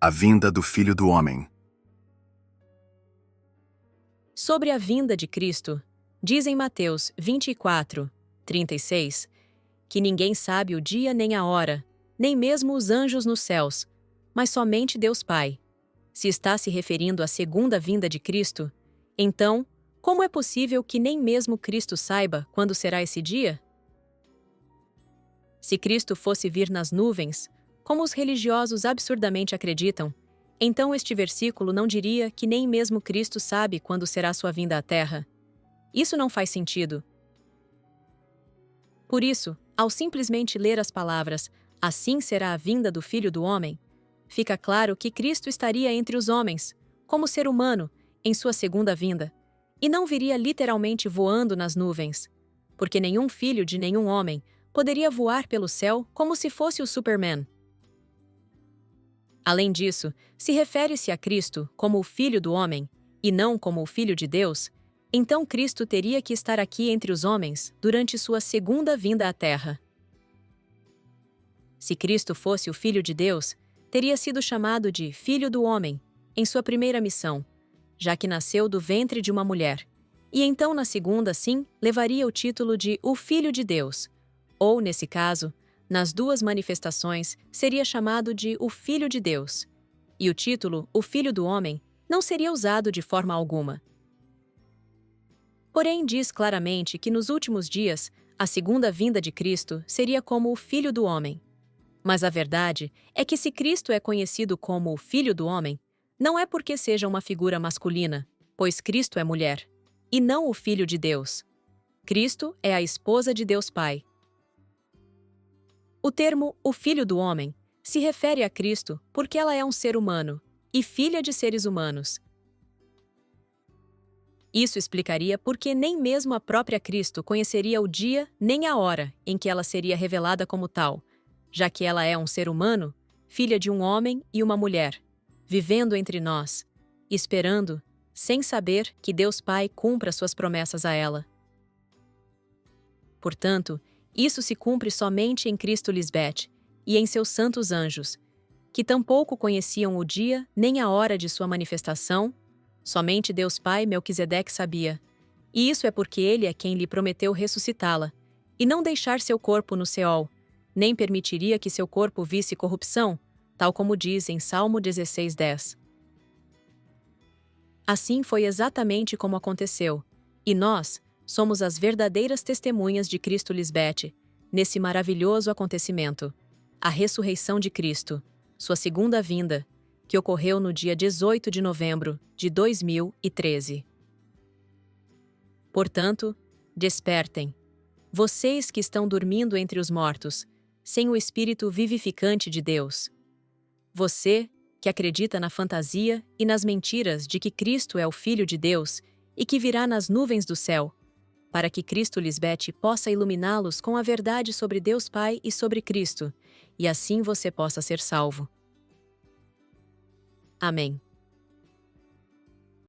A vinda do Filho do Homem. Sobre a vinda de Cristo, diz em Mateus 24, 36, que ninguém sabe o dia nem a hora, nem mesmo os anjos nos céus, mas somente Deus Pai. Se está se referindo à segunda vinda de Cristo, então, como é possível que nem mesmo Cristo saiba quando será esse dia? Se Cristo fosse vir nas nuvens, como os religiosos absurdamente acreditam, então este versículo não diria que nem mesmo Cristo sabe quando será sua vinda à Terra. Isso não faz sentido. Por isso, ao simplesmente ler as palavras "assim será a vinda do Filho do Homem", fica claro que Cristo estaria entre os homens, como ser humano, em sua segunda vinda, e não viria literalmente voando nas nuvens, porque nenhum filho de nenhum homem poderia voar pelo céu como se fosse o Superman. Além disso, se refere-se a Cristo como o Filho do Homem, e não como o Filho de Deus, então Cristo teria que estar aqui entre os homens durante sua segunda vinda à Terra. Se Cristo fosse o Filho de Deus, teria sido chamado de Filho do Homem em sua primeira missão, já que nasceu do ventre de uma mulher, e então na segunda, sim, levaria o título de o Filho de Deus, ou, nesse caso, nas duas manifestações, seria chamado de o Filho de Deus, e o título, o Filho do Homem, não seria usado de forma alguma. Porém, diz claramente que nos últimos dias, a segunda vinda de Cristo seria como o Filho do Homem. Mas a verdade é que se Cristo é conhecido como o Filho do Homem, não é porque seja uma figura masculina, pois Cristo é mulher, e não o Filho de Deus. Cristo é a esposa de Deus Pai. O termo "o Filho do Homem" se refere a Cristo porque ela é um ser humano e filha de seres humanos. Isso explicaria por que nem mesmo a própria Cristo conheceria o dia nem a hora em que ela seria revelada como tal, já que ela é um ser humano, filha de um homem e uma mulher, vivendo entre nós, esperando, sem saber que Deus Pai cumpra suas promessas a ela. Portanto, isso se cumpre somente em Cristo Lisbete e em seus santos anjos, que tampouco conheciam o dia nem a hora de sua manifestação, somente Deus Pai Melquisedeque sabia, e isso é porque ele é quem lhe prometeu ressuscitá-la, e não deixar seu corpo no Seol, nem permitiria que seu corpo visse corrupção, tal como diz em Salmo 16:10. Assim foi exatamente como aconteceu, e nós somos as verdadeiras testemunhas de Cristo Lisbete, nesse maravilhoso acontecimento, a ressurreição de Cristo, sua segunda vinda, que ocorreu no dia 18 de novembro de 2013. Portanto, despertem, vocês que estão dormindo entre os mortos, sem o Espírito vivificante de Deus. Você, que acredita na fantasia e nas mentiras de que Cristo é o Filho de Deus e que virá nas nuvens do céu, para que Cristo Lisbete possa iluminá-los com a verdade sobre Deus Pai e sobre Cristo, e assim você possa ser salvo. Amém.